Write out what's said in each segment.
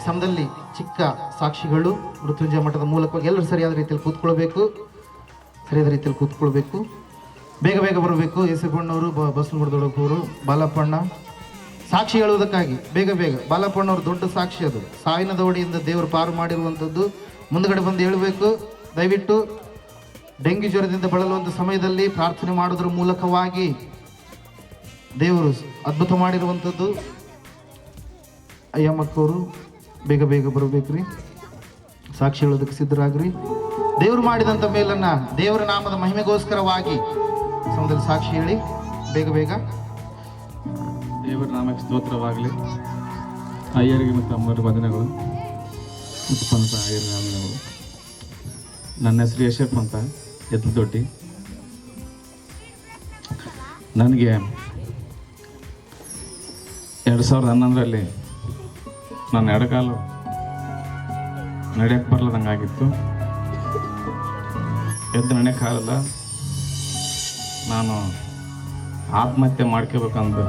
ಸಮಯದಲ್ಲಿ ಚಿಕ್ಕ ಸಾಕ್ಷಿಗಳು ಮೃತ್ಯುಂಜಯ ಮಠದ ಮೂಲಕವಾಗಿ ಎಲ್ಲರೂ ಸರಿಯಾದ ರೀತಿಯಲ್ಲಿ ಕೂತ್ಕೊಳ್ಬೇಕು. ಬೇಗ ಬೇಗ ಬರಬೇಕು. ಯೇಸಪ್ಪಣ್ಣವರು, ಬಸವನಗುಡಿದೊಳಗೂರು, ಬಾಲಪ್ಪಣ್ಣ ಸಾಕ್ಷಿ ಹೇಳುವುದಕ್ಕಾಗಿ ಬೇಗ ಬಾಲಪ್ಪಣ್ಣವರು ದೊಡ್ಡ ಸಾಕ್ಷಿ. ಅದು ಸಾವಿನ ದವಡಿಯಿಂದ ದೇವರು ಪಾರು ಮಾಡಿರುವಂಥದ್ದು. ಮುಂದುಗಡೆ ಬಂದು ಹೇಳಬೇಕು. ದಯವಿಟ್ಟು ಡೆಂಗ್ಯೂ ಜ್ವರದಿಂದ ಬಳಲುವಂಥ ಸಮಯದಲ್ಲಿ ಪ್ರಾರ್ಥನೆ ಮಾಡೋದ್ರ ಮೂಲಕವಾಗಿ ದೇವರು ಅದ್ಭುತ ಮಾಡಿರುವಂಥದ್ದು. ಅಯ್ಯಮ್ಮಕ್ಕವರು ಬೇಗ ಬರಬೇಕ್ರಿ. ಸಾಕ್ಷಿ ಹೇಳೋದಕ್ಕೆ ಸಿದ್ಧರಾಗ್ರಿ. ದೇವರು ಮಾಡಿದಂಥ ಮೇಲನ್ನ ದೇವರ ನಾಮದ ಮಹಿಮೆಗೋಸ್ಕರವಾಗಿ ಸಮಯದಲ್ಲಿ ಸಾಕ್ಷಿ ಹೇಳಿ ಬೇಗ. ದೇವರ ನಾಮಕ್ಕೆ ಸ್ತೋತ್ರವಾಗಲಿ. ಅಯ್ಯರಿಗೆ ಮತ್ತು ಅಮ್ಮರ ವಂದನೆಗಳು. ಮುತ್ತಪ್ಪನ ಅಯ್ಯರ ವಂದನೆಗಳು. ನನ್ನ ಹೆಸರು ಯಶಪ್ ಅಂತ, ಎತ್ತದೊಡ್ಡಿ. ನನಗೆ 2011ರಲ್ಲಿ ನನ್ನ ಎಡಕಾಲು ನಡೆಯಕ್ಕೆ ಬರಲದಂಗಾಗಿತ್ತು. ಎದ್ದು ನಡೆಯೋಕ್ಕಾಗಲ್ಲ. ನಾನು ಆತ್ಮಹತ್ಯೆ ಮಾಡ್ಕೋಬೇಕಂತ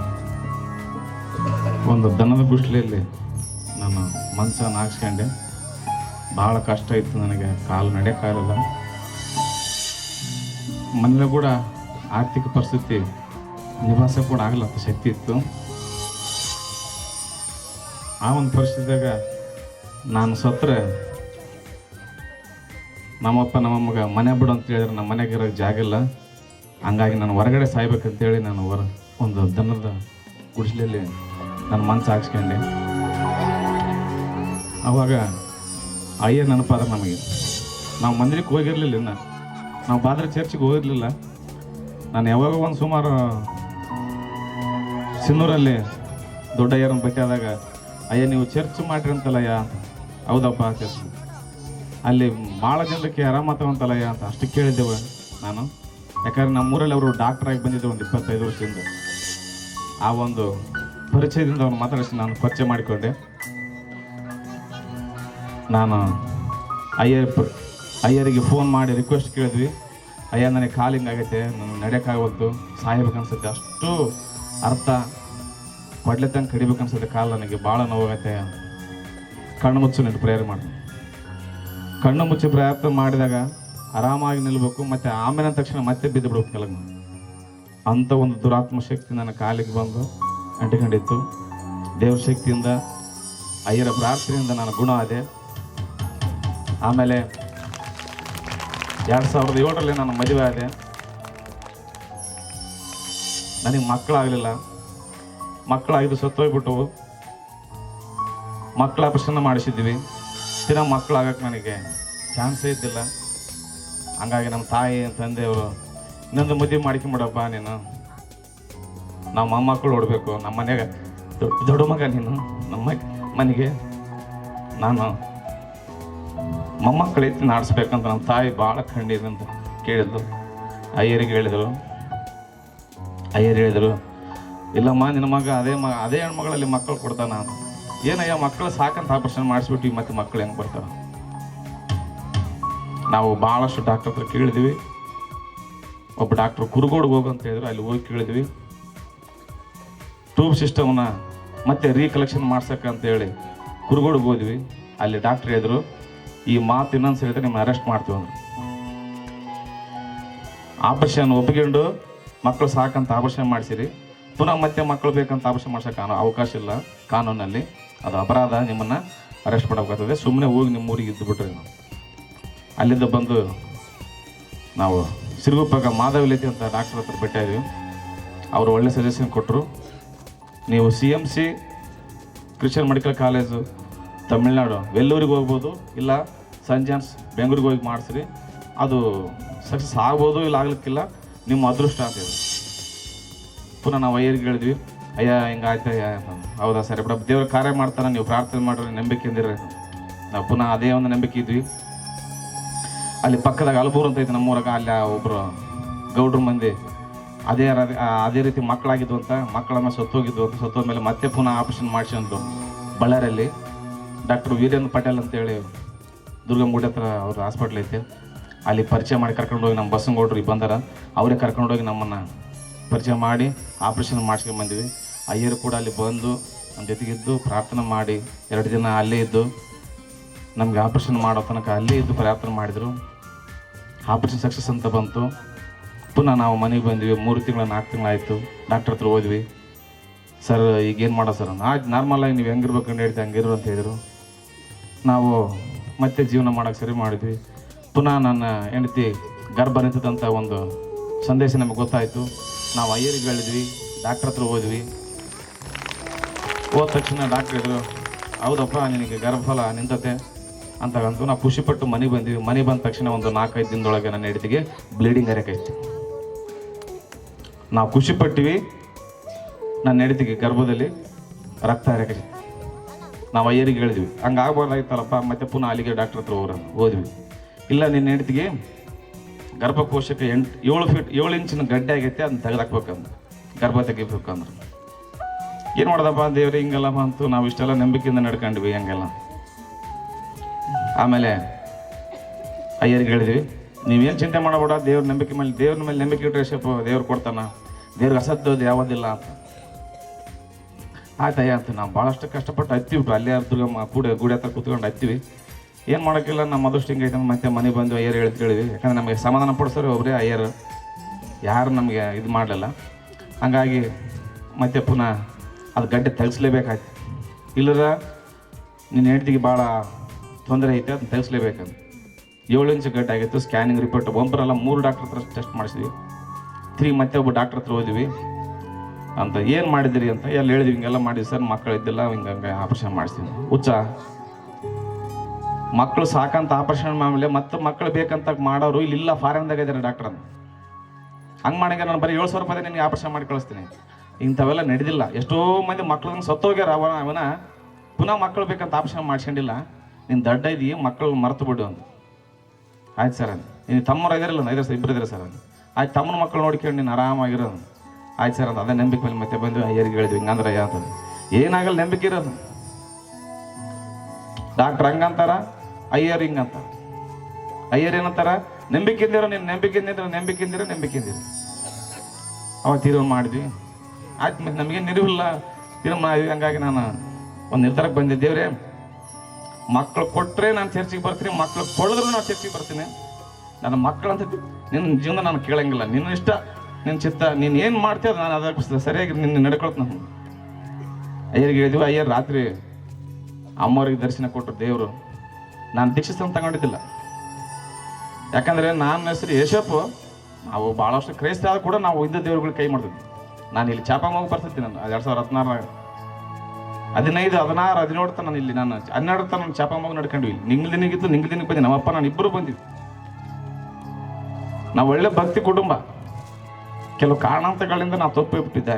ಒಂದು ದನದ ಗುಸ್ಲೆಯಲ್ಲಿ ನಾನು ಮನಸ್ಸನ್ನು ಹಾಕ್ಸ್ಕೊಂಡೆ. ಭಾಳ ಕಷ್ಟ ಇತ್ತು ನನಗೆ. ಕಾಲು ನಡೆಯೋಕ್ಕಾಗಲ್ಲ. ಮನೇಲಿ ಕೂಡ ಆರ್ಥಿಕ ಪರಿಸ್ಥಿತಿ ನಿಭಾಯಿಸೋಕೆ ಕೂಡ ಆಗಲ್ಲ ಶಕ್ತಿ ಇತ್ತು. ಆ ಒಂದು ಪರಿಸ್ಥಿತಿಯಾಗ ನಾನು ಸತ್ತರೆ ನಮ್ಮಪ್ಪ ನಮ್ಮಮ್ಮಗೆ ಮನೆ ಬಿಡು ಅಂತ ಹೇಳಿದ್ರೆ ನಮ್ಮ ಮನೆಗೆ ಇರೋಕ್ಕೆ ಜಾಗ ಇಲ್ಲ. ಹಂಗಾಗಿ ನಾನು ಹೊರಗಡೆ ಸಾಯ್ಬೇಕಂತೇಳಿ ನಾನು ಒಂದು ದನದ ಗುಡಿಸಲಲ್ಲಿ ನನ್ನ ಮನಸ್ಸು ಹಾಕ್ಸ್ಕೊಂಡೆ. ಆವಾಗ ಅಯ್ಯ ನೆನಪಾದ ನಮಗೆ. ನಾವು ಮಂದಿರಕ್ಕೆ ಹೋಗಿರಲಿಲ್ಲ. ಇನ್ನು ನಾವು ಬಾದ್ರೆ ಚರ್ಚಿಗೆ ಹೋಗಿರಲಿಲ್ಲ. ನಾನು ಯಾವಾಗ ಒಂದು ಸುಮಾರು ಸಿನ್ನೂರಲ್ಲಿ ದೊಡ್ಡ ಅಯ್ಯರನ್ನು ಭೇಟಿಯಾದಾಗ, ಅಯ್ಯ ನೀವು ಚರ್ಚ್ ಮಾಡ್ರಿ ಅಂತಲ್ಲಯ್ಯ ಅಂತ. ಹೌದಪ್ಪ, ಚರ್ಚ್ ಅಲ್ಲಿ ಭಾಳ ಜನಕ್ಕೆ ಆರಾಮಾತವಂತಲ್ಲಯ್ಯ ಅಂತ ಅಷ್ಟು ಕೇಳಿದ್ದೆವು ನಾನು. ಯಾಕಂದ್ರೆ ನಮ್ಮೂರಲ್ಲಿ ಅವರು ಡಾಕ್ಟ್ರಾಗಿ ಬಂದಿದ್ದೆ ಒಂದು 25 ವರ್ಷದಿಂದ. ಆ ಒಂದು ಪರಿಚಯದಿಂದ ಅವ್ರು ಮಾತಾಡಿಸಿ ನಾನು ಪರಿಚಯ ಮಾಡಿಕೊಂಡೆ. ನಾನು ಅಯ್ಯರಿಗೆ ಫೋನ್ ಮಾಡಿ ರಿಕ್ವೆಸ್ಟ್ ಕೇಳಿದ್ವಿ. ಅಯ್ಯ ನನಗೆ ಕಾಲಿಂಗ್ ಆಗೈತೆ, ನನಗೆ ನಡೆಯೋಕ್ಕಾಗವತ್ತು, ಸಾಯ್ಬೇಕನ್ಸುತ್ತೆ, ಅಷ್ಟು ಅರ್ಥ ಕೊಡ್ಲೆತ್ತಂಗೆ ಕಡಿಬೇಕನ್ಸುತ್ತೆ, ಕಾಲು ನನಗೆ ಭಾಳ ನೋವಾಗತ್ತೆ. ಕಣ್ಣು ಮುಚ್ಚು ನೀನು ಪ್ರೇಯರ್ ಮಾಡಿ. ಕಣ್ಣು ಮುಚ್ಚಿ ಪ್ರಯತ್ನ ಮಾಡಿದಾಗ ಆರಾಮಾಗಿ ನಿಲ್ಬೇಕು. ಮತ್ತು ಆಮೇಲೆ ತಕ್ಷಣ ಮತ್ತೆ ಬಿದ್ದು ಬಿಡ್ಬೇಕು ಕೆಳಗೆ. ಅಂಥ ಒಂದು ದುರಾತ್ಮ ಶಕ್ತಿ ನನ್ನ ಕಾಲಿಗೆ ಬಂದು ಅಂಟಿಕೊಂಡಿತ್ತು. ದೇವ್ರ ಶಕ್ತಿಯಿಂದ, ಅಯ್ಯರ ಪ್ರಾರ್ಥನೆಯಿಂದ ನಾನು ಗುಣ ಆದೆ. ಆಮೇಲೆ 2007ರಲ್ಲಿ ನಾನು ಮದುವೆ ಆದೆ. ನನಗೆ ಮಕ್ಕಳಾಗಲಿಲ್ಲ. ಮಕ್ಕಳಾಗಿದ್ದು ಸತ್ತೋಗ್ಬಿಟ್ಟವು. ಮಕ್ಕಳ ಆಪರೇಷನ್ ಮಾಡಿಸಿದ್ವಿ. ಮಕ್ಕಳಾಗಕ್ಕೆ ನನಗೆ ಚಾನ್ಸೇ ಇದ್ದಿಲ್ಲ. ಹಂಗಾಗಿ ನಮ್ಮ ತಾಯಿ ತಂದೆಯವರು ಇನ್ನೊಂದು ಮದುವೆ ಮಾಡ್ಕೊಂಬಿಡಪ್ಪ ನೀನು, ನಾವು ಮೊಮ್ಮಕ್ಕಳು ನೋಡಬೇಕು, ನಮ್ಮ ಮನೆಗೆ ದೊಡ್ಡ ಮಗ ನೀನು, ನಮ್ಮ ಮನೆಗೆ ನಾನು ಮೊಮ್ಮಕ್ಕಳೈತಿ ನಾಡಿಸ್ಬೇಕಂತ ನಮ್ಮ ತಾಯಿ ಭಾಳ ಖಂಡಿದಂತ ಕೇಳಿದ್ಲು. ಅಯ್ಯರಿಗೆ ಹೇಳಿದರು. ಇಲ್ಲಮ್ಮ ನಿನ್ನ ಮಗ ಅದೇ ಹೆಣ್ಮಗಳಲ್ಲಿ ಮಕ್ಕಳು ಕೊಡ್ತಾನ. ಏನಯ್ಯ ಮಕ್ಕಳು ಸಾಕಂತ ಆಪರೇಷನ್ ಮಾಡಿಸ್ಬಿಟ್ಟು ಮತ್ತೆ ಮಕ್ಕಳು ಹೆಂಗೆ ಬರ್ತಾರೆ? ನಾವು ಭಾಳಷ್ಟು ಡಾಕ್ಟರ್ ಹತ್ರ ಕೇಳಿದ್ವಿ. ಒಬ್ಬ ಡಾಕ್ಟ್ರು ಕುರುಗೋಡ್ಗೆ ಹೋಗು ಅಂತ ಹೇಳಿದ್ರು. ಅಲ್ಲಿ ಹೋಗಿ ಕೇಳಿದ್ವಿ. ಟ್ಯೂಬ್ ಸಿಸ್ಟಮ್ನ ಮತ್ತೆ ರೀಕಲೆಕ್ಷನ್ ಮಾಡ್ಸಕ್ಕಂತೇಳಿ ಕುರುಗೋಡ್ಗೆ ಹೋದ್ವಿ. ಅಲ್ಲಿ ಡಾಕ್ಟ್ರ್ ಹೇಳಿದ್ರು, ಈ ಮಾತು ಇನ್ನೊಂದು ಸರಿ ನಿಮ್ಮ ಅರೆಸ್ಟ್ ಮಾಡ್ತೀವಿ ಅಂದರು. ಆಪರೇಷನ್ ಒಪ್ಪಿಕೊಂಡು ಮಕ್ಕಳು ಸಾಕಂತ ಆಪರೇಷನ್ ಮಾಡಿಸಿರಿ, ಪುನಃ ಮತ್ತೆ ಮಕ್ಕಳು ಬೇಕಂತ ಆಪರೇಷನ್ ಮಾಡ್ಸೋಕೆ ಅವಕಾಶ ಇಲ್ಲ ಕಾನೂನಲ್ಲಿ, ಅದು ಅಪರಾಧ, ನಿಮ್ಮನ್ನು ಅರೆಸ್ಟ್ ಮಾಡಬೇಕಾಗ್ತದೆ, ಸುಮ್ಮನೆ ಹೋಗಿ ನಿಮ್ಮ ಊರಿಗೆ ಇದ್ದು ಬಿಟ್ರಿ. ನಾವು ಅಲ್ಲಿಂದ ಬಂದು ನಾವು ಸಿರುಗುಪ್ಪಗ ಮಾಧವಲೇತಿ ಅಂತ ಡಾಕ್ಟರ್ ಹತ್ರ ಭೇಟಿಯಾದ್ವಿ. ಅವರು ಒಳ್ಳೆ ಸಜೆಷನ್ ಕೊಟ್ಟರು. ನೀವು CMC Christian medical college Tamil Nadu ವೆಲ್ಲೂರಿಗೆ ಹೋಗ್ಬೋದು, ಇಲ್ಲ ಸೈಂಟ್ ಜಾನ್ಸ್ ಬೆಂಗಳೂರಿಗೆ ಹೋಗಿ ಮಾಡಿಸ್ರಿ, ಅದು ಸಕ್ಸಸ್ ಆಗ್ಬೋದು, ಇಲ್ಲ ಆಗ್ಲಿಕ್ಕಿಲ್ಲ, ನಿಮ್ಮ ಅದೃಷ್ಟ ಅಂತ ಹೇಳಿದ್ರು. ಪುನಃ ನಾವು ಅಯ್ಯರಿಗೆ ಹೇಳಿದ್ವಿ, ಅಯ್ಯ ಹಿಂಗಾಯ್ತು. ಹೌದಾ ಸರಿ ಬಿಡ, ದೇವ್ರ ಕಾರ್ಯ ಮಾಡ್ತಾನೆ, ನೀವು ಪ್ರಾರ್ಥನೆ ಮಾಡ್ರಿ, ನಂಬಿಕೆಯಿಂದಿರ್ರಿ. ನಾವು ಪುನಃ ಅದೇ ಒಂದು ನಂಬಿಕೆ ಇದ್ವಿ. ಅಲ್ಲಿ ಪಕ್ಕದಾಗ ಅಲಬೂರು ಅಂತ ಐತೆ ನಮ್ಮೂರಾಗ. ಅಲ್ಲಿ ಒಬ್ಬರು ಗೌಡ್ರ ಮಂದಿ ಅದೇ ರೀತಿ ಮಕ್ಕಳಾಗಿದ್ವು ಅಂತ, ಮಕ್ಕಳನ್ನ ಸತ್ತೋದ್ಮೇಲೆ ಮತ್ತೆ ಪುನಃ ಆಪರೇಷನ್ ಮಾಡಿಸಿದ್ರು ಬಳ್ಳಾರಿಯಲ್ಲಿ. ಡಾಕ್ಟರ್ ವೀರೇಂದ್ರ ಪಟೇಲ್ ಅಂತೇಳಿ ದುರ್ಗಂಗುಡಿ ಹತ್ರ ಅವ್ರ ಹಾಸ್ಪಿಟ್ಲ್ ಐತೆ. ಅಲ್ಲಿ ಪರಿಚಯ ಮಾಡಿ ಕರ್ಕೊಂಡೋಗಿ ನಮ್ಮ ಬಸ್ಸಂಗೌಡ್ರಿಗೆ ಬಂದಾರ, ಅವರೇ ಕರ್ಕೊಂಡೋಗಿ ನಮ್ಮನ್ನು ಪರಿಚಯ ಮಾಡಿ ಆಪ್ರೇಷನ್ ಮಾಡಿಸ್ಕೊಂಡು ಬಂದ್ವಿ. ಅಯ್ಯರು ಕೂಡ ಅಲ್ಲಿ ಬಂದು ನಮ್ಮ ಜೊತೆಗಿದ್ದು ಪ್ರಾರ್ಥನೆ ಮಾಡಿ 2 ದಿನ ಅಲ್ಲೇ ಇದ್ದು ನಮಗೆ ಆಪ್ರೇಷನ್ ಮಾಡೋ ತನಕ ಅಲ್ಲೇ ಇದ್ದು ಪ್ರಾರ್ಥನೆ ಮಾಡಿದರು. ಆಪ್ರೇಷನ್ ಸಕ್ಸಸ್ ಅಂತ ಬಂತು. ಪುನಃ ನಾವು ಮನೆಗೆ ಬಂದ್ವಿ. 3 ತಿಂಗಳು 4 ತಿಂಗಳಾಯಿತು. ಡಾಕ್ಟ್ರ್ ಹತ್ರ ಹೋದ್ವಿ. ಸರ್ ಈಗೇನು ಮಾಡೋ ಸರ್, ಆಯ್ತು ನಾರ್ಮಲಾಗಿ ನೀವು ಹೆಂಗಿರ್ಬೇಕು ಅಂತ ಹೇಳ್ತೀವಿ ಹಂಗಿರು ಅಂತ ಹೇಳಿದರು. ನಾವು ಮತ್ತೆ ಜೀವನ ಮಾಡೋಕ್ಕೆ ಸರಿ ಮಾಡಿದ್ವಿ. ಪುನಃ ನನ್ನ ಹೆಂಡತಿ ಗರ್ಭ ನಿಂತದಂಥ ಒಂದು ಸಂದೇಶ ನಮಗೆ ಗೊತ್ತಾಯಿತು. ನಾವು ಅಯ್ಯರಿಗೆ ಹೇಳಿದ್ವಿ, ಡಾಕ್ಟ್ರ್ ಹತ್ರ ಹೋದ್ವಿ. ಹೋದ ತಕ್ಷಣ ಡಾಕ್ಟ್ರ್ ಹೇಳಿದ್ರು, ಹೌದಪ್ಪ ನಿನಗೆ ಗರ್ಭಫಲ ನಿಂತತೆ ಅಂತಂತು. ನಾವು ಖುಷಿಪಟ್ಟು ಮನೆಗೆ ಬಂದ್ವಿ. ಮನೆಗೆ ಬಂದ ತಕ್ಷಣ ಒಂದು 4-5 ದಿನದೊಳಗೆ ನನ್ನ ಹೆಂಡತಿಗೆ ಬ್ಲೀಡಿಂಗ್ ಹರಿಯಕೈತಿ. ನಾವು ಖುಷಿಪಟ್ಟಿವಿ. ನನ್ನ ಹೆಂಡತಿಗೆ ಗರ್ಭದಲ್ಲಿ ರಕ್ತ ಹರಿಯಕೈತಿ. ನಾವು ಅಯ್ಯರಿಗೆ ಹೇಳಿದ್ವಿ, ಹಂಗೆ ಆಗ್ಬಾರ್ದಾಗಿತ್ತಲ್ಲಪ್ಪ. ಮತ್ತೆ ಪುನಃ ಅಲ್ಲಿಗೆ ಡಾಕ್ಟ್ರ್ ಹತ್ರ ಹೋದ್ವಿ. ಇಲ್ಲ ನಿನ್ನ ಹೆಂಡತಿಗೆ ಗರ್ಭಕೋಶಕ್ಕೆ 7 ಇಂಚಿನ ಗಡ್ಡೆ ಆಗೈತೆ, ಅದನ್ನ ತೆಗೆದಾಕ್ಬೇಕಂದ್ರೆ ಗರ್ಭ ತೆಗಿಬೇಕಂದ್ರೆ ಏನು ಮಾಡೋದಪ್ಪ ದೇವ್ರೆ ಹಿಂಗೆಲ್ಲ ಬಂತು. ನಾವು ಇಷ್ಟೆಲ್ಲ ನಂಬಿಕೆಯಿಂದ ನಡ್ಕೊಂಡ್ವಿ ಹಂಗೆಲ್ಲ. ಆಮೇಲೆ ಅಯ್ಯರಿಗೆ ಹೇಳಿದ್ವಿ, ನೀವೇನು ಚಿಂತೆ ಮಾಡಬೇಡ, ದೇವ್ರ ಮೇಲೆ ನಂಬಿಕೆ ಇಟ್ಟರೆ ದೇವ್ರು ಕೊಡ್ತಾನ, ದೇವ್ರಿಗೆ ಅಸತ್ತೋದು ಯಾವುದಿಲ್ಲ ಅಂತ. ಆಯ್ತಯ್ಯ ಅಂತ ನಾವು ಭಾಳಷ್ಟು ಕಷ್ಟಪಟ್ಟು ಹತ್ತಿಬಿಟ್ಟು ಅಲ್ಲೇ ದುರ್ಗಮ್ಮ ಗುಡಿ ಹತ್ರ ಕೂತ್ಕೊಂಡು ಹತ್ತೀವಿ. ಏನು ಮಾಡೋಕ್ಕಿಲ್ಲ, ನಮ್ಮ ಅದಷ್ಟು ಹಿಂಗೈತೆ. ಮತ್ತೆ ಮನೆಗೆ ಬಂದು ಅಯ್ಯರು ಹೇಳಿದ್ವಿ. ಯಾಕಂದ್ರೆ ನಮಗೆ ಸಮಾಧಾನ ಪಡಿಸೋರು ಒಬ್ಬರೇ ಅಯ್ಯರು, ಯಾರು ನಮಗೆ ಇದು ಮಾಡಲಿಲ್ಲ. ಹಂಗಾಗಿ ಮತ್ತೆ ಪುನಃ ಅದು ಗಡ್ಡೆ ತೆಗಿಸ್ಲೇಬೇಕಾಯ್ತು. ಇಲ್ಲರ ನಿನ್ನ ಹೆಂಡತಿಗೆ ಭಾಳ ತೊಂದರೆ ಐತೆ, ಅದನ್ನ ತೆಗಿಸ್ಲೇಬೇಕಂತ. 7 ಇಂಚು ಗಡ್ಡೆ ಆಗಿತ್ತು. ಸ್ಕ್ಯಾನಿಂಗ್ ರಿಪೋರ್ಟ್ ಒಬ್ಬರಲ್ಲ 3 ಡಾಕ್ಟ್ರ್ ಹತ್ರ ಟೆಸ್ಟ್ ಮಾಡಿಸಿದ್ವಿ. 3 ಮತ್ತೆ ಒಬ್ಬ ಡಾಕ್ಟ್ರ್ ಹತ್ರ ಹೋದ್ವಿ. ಅಂತ ಏನು ಮಾಡಿದಿರಿ ಅಂತ ಎಲ್ಲ ಹೇಳಿದ್ವಿ. ಹಿಂಗೆಲ್ಲ ಮಾಡಿದ್ವಿ ಸರ್, ಮಕ್ಕಳು ಇದ್ದಿಲ್ಲ, ಹಿಂಗೆ ಆಪ್ರೇಷನ್ ಮಾಡಿಸ್ತೀವಿ. ಹುಚ್ಚ ಮಕ್ಕಳು ಸಾಕಂತ ಆಪ್ರೇಷನ್ ಆಮೇಲೆ ಮತ್ತೆ ಮಕ್ಕಳು ಬೇಕಂತ ಮಾಡೋರು ಇಲ್ಲಿಲ್ಲ, ಫಾರಿನ್ದಾಗ ಇದ್ದಾರೆ ಡಾಕ್ಟ್ರ್ ಅಂತ. ಹಂಗೆ ಮಾಡಿಗೆ ನಾನು ಬರೀ 700 ರೂಪಾಯಿ ನಿನಗೆ ಆಪ್ರೇಷನ್ ಮಾಡಿ ಕಳಿಸ್ತೀನಿ. ಇಂಥವೆಲ್ಲ ನಡೆದಿಲ್ಲ. ಎಷ್ಟೋ ಮಂದಿ ಮಕ್ಕಳನ್ನ ಸತ್ತೋಗ್ಯಾರ. ಅವನ ಪುನಃ ಮಕ್ಕಳು ಬೇಕಂತ ಆಪ್ರೇಷನ್ ಮಾಡ್ಕೊಂಡಿಲ್ಲ. ನೀನು ದಡ್ಡ ಇದೀಯ, ಮಕ್ಕಳು ಮರೆತು ಬಿಡು ಅಂತ. ಆಯ್ತು ಸರ್, ನೀನು ತಮ್ಮರು ಇದಿರಲ್ಲ, 5 ಇಬ್ಬರು ಇದ್ದಾರೆ ಸರ್. ಆಯ್ತು ತಮ್ಮನ ಮಕ್ಕಳು ನೋಡ್ಕೊಂಡು ನೀನು ಆರಾಮಾಗಿರೋದು. ಆಯ್ತು ಸರ್ ಅಂತ ಅದೇ ನಂಬಿಕೆ ಮೇಲೆ ಮತ್ತೆ ಬಂದ್ವಿ. ಅಯ್ಯರಿಗೆ ಹೇಳಿದ್ವಿ, ಹಿಂಗಂದ್ರೆ ಅಂತಂದು ಏನಾಗಲ್ಲ, ನಂಬಿಕೆ ಇರೋದು. ಡಾಕ್ಟ್ರ್ ಹಂಗಂತಾರ, ಅಯ್ಯರ್ ಹಿಂಗಂತ. ಅಯ್ಯರ್ ಏನಂತಾರ, ನಂಬಿಕೆಂದಿರೋ ನೀನು, ನಂಬಿಕೆಂದಿರೋ. ಅವಾಗ ತೀರ್ಮಾನ ಮಾಡಿದ್ವಿ. ಆಯ್ತು ಮತ್ತೆ ನಮಗೇನು ನಿರುವಿಲ್ಲ, ತೀರ್ಮಾನ ಮಾಡಿದ್ವಿ. ಹಂಗಾಗಿ ನಾನು ಒಂದು ನಿರ್ಧಾರಕ್ಕೆ ಬಂದೆ, ದೇವ್ರೆ ಮಕ್ಕಳು ಕೊಟ್ಟರೆ ನಾನು ಚರ್ಚಿಗೆ ಬರ್ತೀನಿ, ಮಕ್ಕಳು ಕೊಡಿದ್ರು ನಾನು ಚರ್ಚಿಗೆ ಬರ್ತೀನಿ. ನನ್ನ ಮಕ್ಕಳಂತ ನಿನ್ನ ಜೀವನ ನಾನು ಕೇಳಂಗಿಲ್ಲ, ನಿನ್ನ ಇಷ್ಟ, ನಿನ್ನ ಚಿತ್ತ, ನೀನು ಏನು ಮಾಡ್ತೀಯ ನಾನು ಅದಕ್ಕೆ ಸರಿಯಾಗಿ ನಿನ್ನ ನಡ್ಕೊಳ್ತು. ನಾನು ಅಯ್ಯರಿಗೆ ಹೇಳಿದ್ವಿ. ಅಯ್ಯರ್ ರಾತ್ರಿ ಅಮ್ಮವ್ರಿಗೆ ದರ್ಶನ ಕೊಟ್ಟರು ದೇವರು. ನಾನು ದೀಕ್ಷಿಸ್ತಂತ ತಗೊಂಡಿದ್ದಿಲ್ಲ. ಯಾಕಂದರೆ ನನ್ನ ಹೆಸರು ಯೇಸಪ್ಪ. ನಾವು ಭಾಳಷ್ಟು ಕ್ರೈಸ್ತ ಆದರೂ ಕೂಡ ನಾವು ಇದ್ದ ದೇವ್ರುಗಳಿಗೆ ಕೈ ಮಾಡ್ತಿದ್ವಿ. ನಾನು ಇಲ್ಲಿ ಚಾಪಂಗೋಗಿ ಬರ್ತಿದ್ದೆ. ನಾನು 2016 15, 16, 17 ತನ ನಾನು ಇಲ್ಲಿ, ನಾನು 12 ತನ ನಾನು ಚಾಪಂಗೋಗಿ ನಡ್ಕೊಂಡ್ವಿ. ನಿಂಗ್ಳ ದಿನಕ್ಕೆ ಬಂದಿ. ನಮ್ಮಪ್ಪ ನಾನು ಇಬ್ಬರು ಬಂದಿದ್ವಿ. ನಾವು ಒಳ್ಳೆ ಭಕ್ತಿ ಕುಟುಂಬ. ಕೆಲವು ಕಾರಣಾಂತರಗಳಿಂದ ನಾವು ತಪ್ಪಿಬಿಟ್ಟಿದ್ದೆ.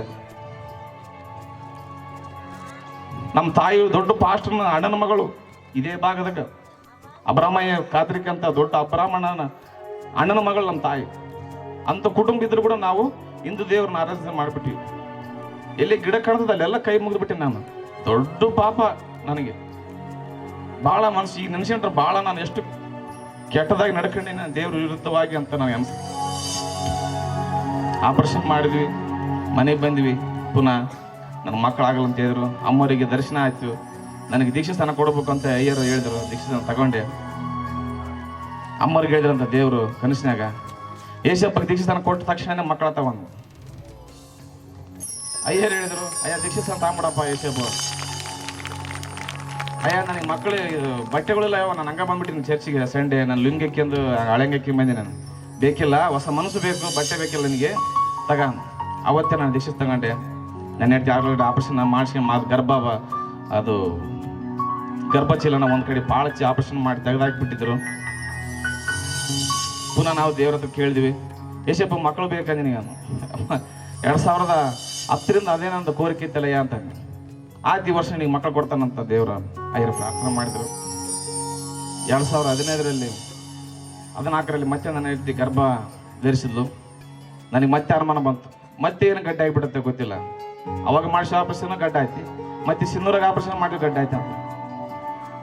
ನಮ್ಮ ತಾಯಿ ದೊಡ್ಡ ಪಾಸ್ಟರ್ನ ಅಣ್ಣನ ಮಗಳು, ಇದೇ ಭಾಗದಾಗ ಅಬ್ರಾಮಯ್ಯ ಕಾತ್ರಿಕೆ ಅಂತ ದೊಡ್ಡ ಅಬ್ರಾಹ್ಮಣನ ಅಣ್ಣನ ಮಗಳು ನಮ್ಮ ತಾಯಿ. ಅಂತ ಕುಟುಂಬ ಇದ್ರು ಕೂಡ ನಾವು ಹಿಂದೂ ದೇವ್ರನ್ನ ಆರಾಧನೆ ಮಾಡಿಬಿಟ್ಟಿವಿ. ಎಲ್ಲಿ ಗಿಡ ಕಾಣ್ತದೆ ಅಲ್ಲೆಲ್ಲ ಕೈ ಮುಗಿದ್ಬಿಟ್ಟೆ. ನಾನು ದೊಡ್ಡ ಪಾಪ ನನಗೆ ಭಾಳ ಮನಸ್ಸು ಈಗ ನೆನೆಸ್ಕೊಂಡ್ರೆ ಭಾಳ ನಾನು ಎಷ್ಟು ಕೆಟ್ಟದಾಗಿ ನಡ್ಕೊಂಡಿನ ದೇವ್ರ ವಿರುದ್ಧವಾಗಿ ಅಂತ ನನಗೆ ಅನ್ಸುತ್ತೆ. ಆಪರೇಷನ್ ಮಾಡಿದ್ವಿ, ಮನೆಗೆ ಬಂದ್ವಿ. ಪುನಃ ನನ್ನ ಮಕ್ಕಳಾಗಲ್ಲ ಅಂತ ಹೇಳಿದ್ರು. ಅಮ್ಮವರಿಗೆ ದರ್ಶನ ಆಯ್ತು. ನನಗೆ ದೀಕ್ಷೆ ಸ್ಥಾನ ಕೊಡಬೇಕು ಅಂತ ಅಯ್ಯರು ಹೇಳಿದ್ರು. ದೀಕ್ಷೆ ಸ್ಥಾನ ತಗೊಂಡೆ. ಅಮ್ಮವ್ರಿಗೆ ಹೇಳಿದ್ರಂತ ದೇವರು ಕನಸಿನಾಗ, ಯೇಸಪ್ಪಗೆ ದೀಕ್ಷೆ ಸ್ಥಾನ ಕೊಟ್ಟ ತಕ್ಷಣ ಮಕ್ಕಳ ತಗೊಂಡು ಅಯ್ಯರು ಹೇಳಿದ್ರು, ಅಯ್ಯ ದೀಕ್ಷೆ ಸ್ಥಾನ ತಗೊಂಬಿಡಪ್ಪ ಯೇಸಪ್ಪ. ಅಯ್ಯ ನನಗೆ ಮಕ್ಕಳು ಬಟ್ಟೆಗಳಿಲ್ಲ, ನಾನು ಹಂಗ ಬಂದ್ಬಿಟ್ಟಿನಿ ಚರ್ಚಿಗೆ. ಸಂಡೇ ನಾನು ಲುಂಗಕ್ಕೆಂದು ಹಳೆಂಗಕ್ಕೆ ಬಂದೆ. ನಾನು ಬೇಕಿಲ್ಲ, ಹೊಸ ಮನಸ್ಸು ಬೇಕು, ಬಟ್ಟೆ ಬೇಕಿಲ್ಲ ನನಗೆ, ತಗ. ಅವತ್ತೇ ನಾನು ದೀಕ್ಷೆ ತಗೊಂಡೆ. ನನ್ನ ಹೆಂಡತಿ ಆಲ್ರೆಡಿ ಆಪರೇಷನ್ ಮಾಡಿಸಿ ಅದು ಗರ್ಭಚೀಲನ ಒಂದು ಕಡೆ ಪಾಳಚಿ ಆಪರೇಷನ್ ಮಾಡಿ ತೆಗೆದಾಕಿಬಿಟ್ಟಿದ್ರು. ಪುನಃ ನಾವು ದೇವ್ರ ಹತ್ರ ಕೇಳಿದ್ವಿ, ಯೇಸಪ್ಪ ಮಕ್ಕಳು ಬೇಕಾ ನಿನಗೆ? 2010 ಅದೇನಂತ ಕೋರಿಕೆ ಇತ್ತಲ್ಲಯ್ಯ ಅಂತ. ಆಯ್ತು, ಈ ವರ್ಷ ನಿನಗೆ ಮಕ್ಕಳು ಕೊಡ್ತಾನಂತ ದೇವ್ರ ಅಯ್ಯರು ಪ್ರಾರ್ಥನೆ ಮಾಡಿದ್ರು. 2015 14 ಮತ್ತೆ ನನ್ನ ಹೆಂಡತಿ ಗರ್ಭ ಧರಿಸಿದ್ಲು. ನನಗೆ ಮತ್ತೆ ಅನುಮಾನ ಬಂತು, ಮತ್ತೆ ಏನು ಗಡ್ಡೆ ಆಗಿಬಿಡುತ್ತೆ ಗೊತ್ತಿಲ್ಲ. ಅವಾಗ ಮಾಡಿಸಿ ಆಪರೇಷನ್ ಗಡ್ಡೆ ಆಯ್ತು, ಮತ್ತೆ ಸಿನ್ನೂರಾಗ ಆಪರೇಷನ್ ಮಾಡಿ ಗಡ್ಡೆ ಆಯ್ತು ಅಂತ.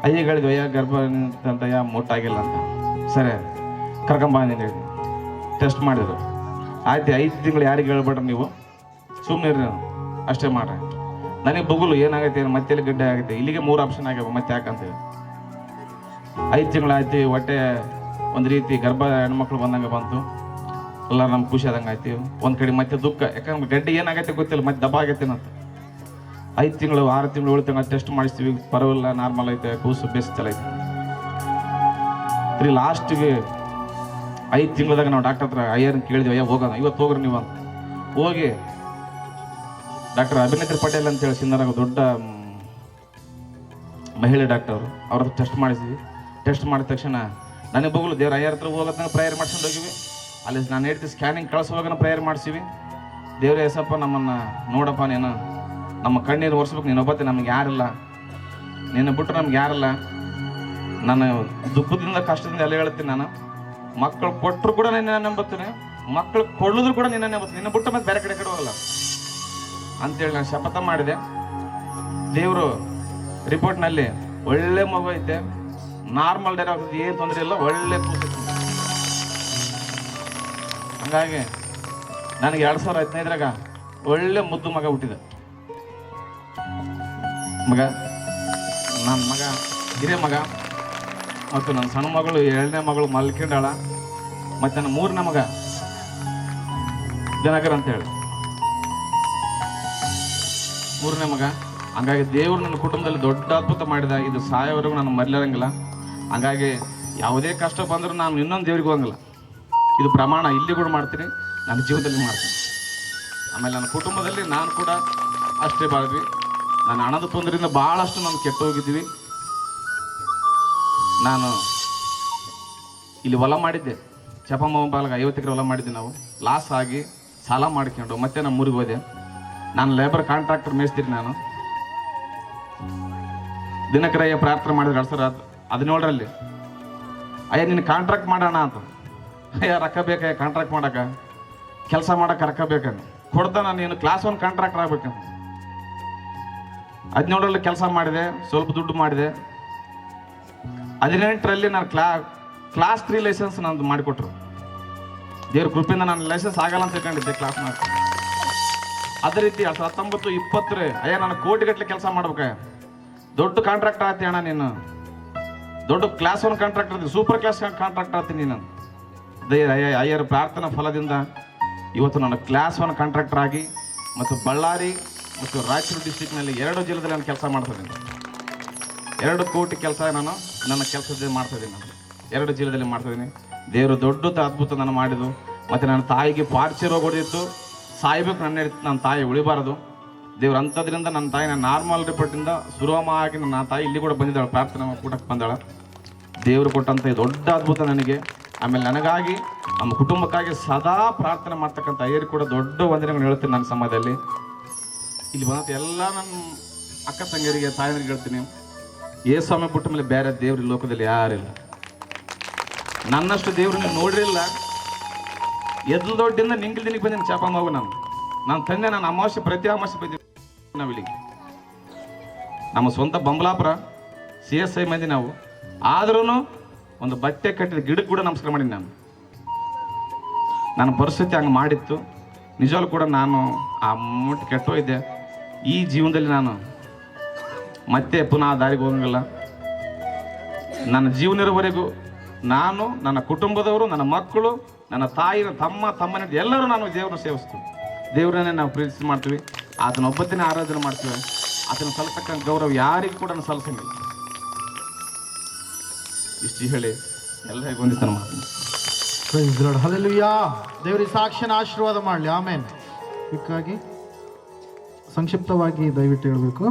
ಅಯ್ಯ ಹೇಳಿದ್ವಿ, ಅಯ್ಯ ಗರ್ಭ ಅಂತಯ್ಯ ಮುಟ್ಟಾಗಿಲ್ಲ ಅಂತ. ಸರಿ ಕರ್ಕೊಂಬಂದಿನಿ, ಟೆಸ್ಟ್ ಮಾಡಿದ್ರು. ಆಯ್ತು, 5 ತಿಂಗಳು ಯಾರಿಗೆ ಹೇಳ್ಬೇಡ್ರಿ ನೀವು, ಸುಮ್ಮನೆ ಅಷ್ಟೇ ಮಾಡ್ರಿ. ನನಗೆ ಬುಗುಲು ಏನಾಗೈತೆ ಮತ್ತೆ ಗಡ್ಡೆ ಆಗೈತೆ, ಇಲ್ಲಿಗೆ 3 ಆಪ್ಷನ್ ಆಗ್ಯಾವ, ಮತ್ತೆ ಯಾಕಂತೇಳಿ 5 ತಿಂಗಳಾಯ್ತು, ಹೊಟ್ಟೆ ಒಂದು ರೀತಿ ಗರ್ಭ ಹೆಣ್ಮಕ್ಳು ಬಂದಂಗೆ ಬಂತು, ಎಲ್ಲ ನಮ್ಗೆ ಖುಷಿ ಆದಂಗೆ ಆಯ್ತು. ಒಂದು ಕಡೆ ಮತ್ತೆ ದುಃಖ, ಯಾಕಂದ್ರೆ ಗಡ್ಡೆ ಏನಾಗೈತೆ ಗೊತ್ತಿಲ್ಲ, ಮತ್ತೆ ದಬ್ಬ ಆಗೈತೆ ಅಂತ. 5 ತಿಂಗಳು 6 ತಿಂಗಳು 7 ತಿಂಗಳು ಟೆಸ್ಟ್ ಮಾಡಿಸ್ತೀವಿ, ಪರವಾಗಿಲ್ಲ, ನಾರ್ಮಲ್ ಐತೆ, ಕೂಸು ಬೇಸ್ ಚಲೈತೆ. ಲಾಸ್ಟಿಗೆ 5 ತಿಂಗಳದಾಗ ನಾವು ಡಾಕ್ಟರ್ ಹತ್ರ ಅಯ್ಯರ್ನ ಕೇಳಿದ್ವಿ, ಅಯ್ಯ ಹೋಗೋಣ ಇವತ್ತು ಹೋಗ್ರಿ ನೀವು ಅಂತ. ಹೋಗಿ ಡಾಕ್ಟರ್ ಅಭಿನೇತ್ರಿ ಪಟೇಲ್ ಅಂತೇಳಿ ಸಿಂಧನಾಗ ದೊಡ್ಡ ಮಹಿಳೆ ಡಾಕ್ಟರ್ ಅವ್ರ ಹತ್ರ ಟೆಸ್ಟ್ ಮಾಡಿಸಿದ್ವಿ. ಟೆಸ್ಟ್ ಮಾಡಿದ ತಕ್ಷಣ ನನಗೆ ಬಗ್ಲು ದೇವ್ರ ಅಯ್ಯರ್ ಹತ್ರ ಹೋಗೋದನ್ನ ಪ್ರೇಯರ್ ಮಾಡ್ಸ್ಕೊಂಡು ಹೋಗಿವಿ. ಅಲ್ಲಿ ನಾನು ಹೇಳ್ತೀವಿ ಸ್ಕ್ಯಾನಿಂಗ್ ಕಳಿಸೋವಾಗ ಪ್ರೇಯರ್ ಮಾಡಿಸಿವಿ. ದೇವ್ರ ಎಸಪ್ಪ ನಮ್ಮನ್ನು ನೋಡಪ್ಪ, ನೀನು ನಮ್ಮ ಕಣ್ಣೀರು ಒರೆಸ್ಬೇಕು, ನೀನು ಒಬ್ಬತ್ತೆ, ನಮ್ಗೆ ಯಾರಿಲ್ಲ, ನಿನ್ನ ಬಿಟ್ಟು ನಮ್ಗೆ ಯಾರಿಲ್ಲ. ನಾನು ದುಃಖದಿಂದ ಕಷ್ಟದಿಂದ ಎಲ್ಲ ಹೇಳ್ತೀನಿ, ನಾನು ಮಕ್ಕಳು ಕೊಟ್ಟರು ಕೂಡ ನಿನ್ನ ನಂಬುತ್ತೇನೆ, ಮಕ್ಕಳು ಕೊಳ್ಳಿದ್ರು ಕೂಡ ನಿನ್ನ ನಂಬುತ್ತೆ, ನಿನ್ನ ಬಿಟ್ಟು ಮತ್ತೆ ಬೇರೆ ಕಡೆ ಹೋಗಲ್ಲ ಅಂತೇಳಿ ನಾನು ಶಪಥ ಮಾಡಿದೆ. ದೇವರು ರಿಪೋರ್ಟ್ನಲ್ಲಿ ಒಳ್ಳೆ ಮಗು ಐತೆ, ನಾರ್ಮಲ್ ಡೇರ್ ಆಗ್ತದೆ, ಏನು ತೊಂದರೆ ಇಲ್ಲ, ಒಳ್ಳೆ ಕೂಸು. ಹಂಗಾಗಿ ನನಗೆ 2015ರಾಗ ಒಳ್ಳೆ ಮುದ್ದು ಮಗ ಹುಟ್ಟಿದ. ಮಗ ನನ್ನ ಮಗ ಹಿರಿಯ ಮಗ, ಮತ್ತು ನನ್ನ ಸಣ್ಣ ಮಗಳು 2ನೇ ಮಗಳು ಮಲ್ಕೊಂಡಾಳ, ಮತ್ತು ನನ್ನ 3ನೇ ಮಗ ದಿನಕರ್ ಅಂತೇಳಿ 3ನೇ ಮಗ. ಹಂಗಾಗಿ ದೇವರು ನನ್ನ ಕುಟುಂಬದಲ್ಲಿ ದೊಡ್ಡ ಅದ್ಭುತ ಮಾಡಿದ. ಇದು ಸಾಯೋವರೆಗೂ ನಾನು ಮರೆಯರಂಗಿಲ್ಲ. ಹಂಗಾಗಿ ಯಾವುದೇ ಕಷ್ಟ ಬಂದರೂ ನಾನು ಇನ್ನೊಂದು ದೇವ್ರಿಗೆ ಹೋಗಂಗಿಲ್ಲ. ಇದು ಪ್ರಮಾಣ, ಇಲ್ಲಿ ಕೂಡ ಮಾಡ್ತೀನಿ, ನನ್ನ ಜೀವನದಲ್ಲಿ ಮಾಡ್ತೀನಿ. ಆಮೇಲೆ ನನ್ನ ಕುಟುಂಬದಲ್ಲಿ ನಾನು ಕೂಡ ಅಷ್ಟೇ ಬಾಳ್ವಿ. ನಾನು ಹಣದ ತೊಂದರೆಯಿಂದ ಭಾಳಷ್ಟು ನಾನು ಕೆಟ್ಟು ಹೋಗಿದ್ದೀವಿ. ನಾನು ಇಲ್ಲಿ ಹೊಲ ಮಾಡಿದ್ದೆ, ಚಪಮ್ಮ ಬಾಲ್ಗ 50 ಎಕರೆ ಹೊಲ ಮಾಡಿದ್ದೆ. ನಾವು ಲಾಸ್ ಆಗಿ ಸಾಲ ಮಾಡ್ಕೊಂಡು ಮತ್ತೆ ನಮ್ಮ ಊರಿಗೆ ಹೋದೆ. ನಾನು ಲೇಬರ್ ಕಾಂಟ್ರಾಕ್ಟರ್ ಮೇಯಿಸ್ತೀನಿ. ನಾನು ದಿನಕರಯ್ಯ ಪ್ರಾರ್ಥನೆ ಮಾಡಿದ್ರೆ 2017ರಲ್ಲಿ, ಅಯ್ಯ ನಿನ್ನ ಕಾಂಟ್ರಾಕ್ಟ್ ಮಾಡೋಣ ಅಂತ. ಅಯ್ಯ ರೊಕ್ಕ ಬೇಕಯ್ಯ ಕಾಂಟ್ರಾಕ್ಟ್ ಮಾಡೋಕೆ, ಕೆಲಸ ಮಾಡೋಕೆ ರೊಕ್ಕ ಬೇಕಂತ ಕೊಡ್ತಾನ, ನೀನು ಕ್ಲಾಸ್ 1 ಕಾಂಟ್ರಾಕ್ಟರ್ ಆಗ್ಬೇಕಂತ. 17ರಲ್ಲಿ ಕೆಲಸ ಮಾಡಿದೆ, ಸ್ವಲ್ಪ ದುಡ್ಡು ಮಾಡಿದೆ. 18ರಲ್ಲಿ ನಾನು ಕ್ಲಾಸ್ 3 ಲೈಸೆನ್ಸ್ ನಂದು ಮಾಡಿಕೊಟ್ರು. ದೇವ್ರ ಕೃಪೆಯಿಂದ ನಾನು ಲೈಸೆನ್ಸ್ ಆಗಲ್ಲ ಅಂತ ತಿಳ್ಕೊಂಡಿದ್ದೆ ಕ್ಲಾಸ್ 4. ಅದೇ ರೀತಿ 19, 20 ಅಯ್ಯ ನಾನು ಕೋಟಿಗಟ್ಟಲೆ ಕೆಲಸ ಮಾಡ್ಬೇಕ, ದೊಡ್ಡ ಕಾಂಟ್ರಾಕ್ಟರ್ ಆಗ್ತಿ ಅಣ್ಣ ನೀನು, ದೊಡ್ಡ ಕ್ಲಾಸ್ 1 ಕಾಂಟ್ರಾಕ್ಟರ್ ಆಗ್ತೀನಿ, ಸೂಪರ್ ಕ್ಲಾಸ್ ಕಾಂಟ್ರಾಕ್ಟರ್ ಆಗ್ತೀನಿ ನೀನು. ಅಯ್ಯರ ಪ್ರಾರ್ಥನಾ ಫಲದಿಂದ ಇವತ್ತು ನಾನು ಕ್ಲಾಸ್ 1 ಕಾಂಟ್ರಾಕ್ಟರ್ ಆಗಿ ಮತ್ತು ಬಳ್ಳಾರಿ ಮತ್ತು ರಾಯಚೂರು ಡಿಸ್ಟಿಕ್ನಲ್ಲಿ 2 ಜಿಲ್ಲೆದಲ್ಲಿ ನಾನು ಕೆಲಸ ಮಾಡ್ತಿದ್ದೀನಿ. 2 ಕೋಟಿ ಕೆಲಸ ನಾನು ನನ್ನ ಕೆಲಸದಲ್ಲಿ ಮಾಡ್ತಾಯಿದ್ದೀನಿ. ನಾನು 2 ಜಿಲ್ಲೆಯಲ್ಲಿ ಮಾಡ್ತಾಯಿದ್ದೀನಿ. ದೇವರು ದೊಡ್ಡ ಅದ್ಭುತ ನಾನು ಮಾಡಿದ್ದು. ಮತ್ತು ನನ್ನ ತಾಯಿಗೆ ಪಾರ್ಚಿ ರೋಗ ಹೊಡೆದಿತ್ತು, ಸಾಯ್ಬೇಕು, ನನ್ನ ತಾಯಿ ಉಳಿಬಾರದು. ದೇವ್ರು ಅಂಥದ್ರಿಂದ ನನ್ನ ತಾಯಿ ನಾನು ನಾರ್ಮಲ್ ರಿಪೋರ್ಟಿಂದ ಸುರಮ ಆಗಿ ನನ್ನ ತಾಯಿ ಇಲ್ಲಿ ಕೂಡ ಬಂದಿದ್ದಾಳೆ, ಪ್ರಾರ್ಥನೆ ಕೂಟಕ್ಕೆ ಬಂದಾಳ. ದೇವರು ಕೊಟ್ಟಂಥ ದೊಡ್ಡ ಅದ್ಭುತ ನನಗೆ. ಆಮೇಲೆ ನನಗಾಗಿ ನಮ್ಮ ಕುಟುಂಬಕ್ಕಾಗಿ ಸದಾ ಪ್ರಾರ್ಥನೆ ಮಾಡ್ತಕ್ಕಂಥ ಅಯ್ಯರು ಕೂಡ ದೊಡ್ಡ ವಂದನೆಗಳು ಹೇಳ್ತೀನಿ. ನನ್ನ ಸಮಯದಲ್ಲಿ ಇಲ್ಲಿ ಬಂದ ಎಲ್ಲ ನನ್ನ ಅಕ್ಕ ತಂಗಿಯರಿಗೆ ತಾಯಿಯರಿಗೆ ಹೇಳ್ತೀನಿ, ಸ್ವಾಮಿ ಬಿಟ್ಟ ಮೇಲೆ ಬೇರೆ ದೇವ್ರ ಲೋಕದಲ್ಲಿ ಯಾರಿಲ್ಲ. ನನ್ನಷ್ಟು ದೇವ್ರು ನೀವು ನೋಡಿರಿಲ್ಲ. ಎದ್ದು ದೊಡ್ಡಿಂದ ನಿಂಗಿಲ್ದಿನಿಗೆ ಬಂದಿನಿ ಚಾಪ ಮಗು. ನನ್ನ ತಂದೆ ನಾನು ಅಮಾವಾಸ್ಯೆ ಪ್ರತಿ ಅಮಾವಾಸ್ಯೆ ಬಂದಿನಿ. ನಾವಿಲ್ಲಿಗೆ ನಮ್ಮ ಸ್ವಂತ ಬಂಬಲಾಪುರ CSI ಮಂದಿ ನಾವು. ಆದ್ರೂ ಒಂದು ಬಟ್ಟೆ ಕಟ್ಟಿದ ಗಿಡಕ್ಕೆ ಕೂಡ ನಮಸ್ಕಾರ ಮಾಡೀನಿ. ನನ್ನ ಪರಿಸ್ಥಿತಿ ಹಂಗೆ ಮಾಡಿತ್ತು. ನಿಜವಾಗ್ಲೂ ಕೂಡ ನಾನು ಆ ಮುಟ್ಟು ಕೆಟ್ಟೋಗಿದ್ದೆ. ಈ ಜೀವನದಲ್ಲಿ ನಾನು ಮತ್ತೆ ಪುನಃ ದಾರಿಗೆ ಹೋಗಂಗಿಲ್ಲ. ನನ್ನ ಜೀವನ ಇರೋವರೆಗೂ ನಾನು, ನನ್ನ ಕುಟುಂಬದವರು, ನನ್ನ ಮಕ್ಕಳು, ನನ್ನ ತಾಯಿ, ತಮ್ಮನ ಎಲ್ಲರೂ ನಾನು ದೇವ್ರನ್ನ ಸೇವಿಸ್ತೀವಿ. ದೇವ್ರನ್ನೇ ನಾವು ಪ್ರೀತಿ ಮಾಡ್ತೀವಿ. ಆತನ ಒಬ್ಬತ್ತಿನ ಆರಾಧನೆ ಮಾಡ್ತೀವಿ. ಆತನ ಸಲ್ತಕ್ಕಂಥ ಗೌರವ ಯಾರಿಗೂ ಕೂಡ ಸಲ್ಲಿಸಂಗಿಲ್ಲ. ಇಷ್ಟು ಹೇಳಿ ಎಲ್ಲರಿಗೂ ಒಂದಿಸ್ತಾನೆ ಮಾಡ್ತೀನಿ. ಹಲ್ಲೆಲೂಯಾ. ದೇವರಿಗೆ ಸಾಕ್ಷಿನ ಆಶೀರ್ವಾದ ಮಾಡಲಿ. ಆಮೇನ್. ಕ್ವಿಕ್ಕಾಗಿ ಸಂಕ್ಷಿಪ್ತವಾಗಿ ದಯವಿಟ್ಟು ಹೇಳಬೇಕು.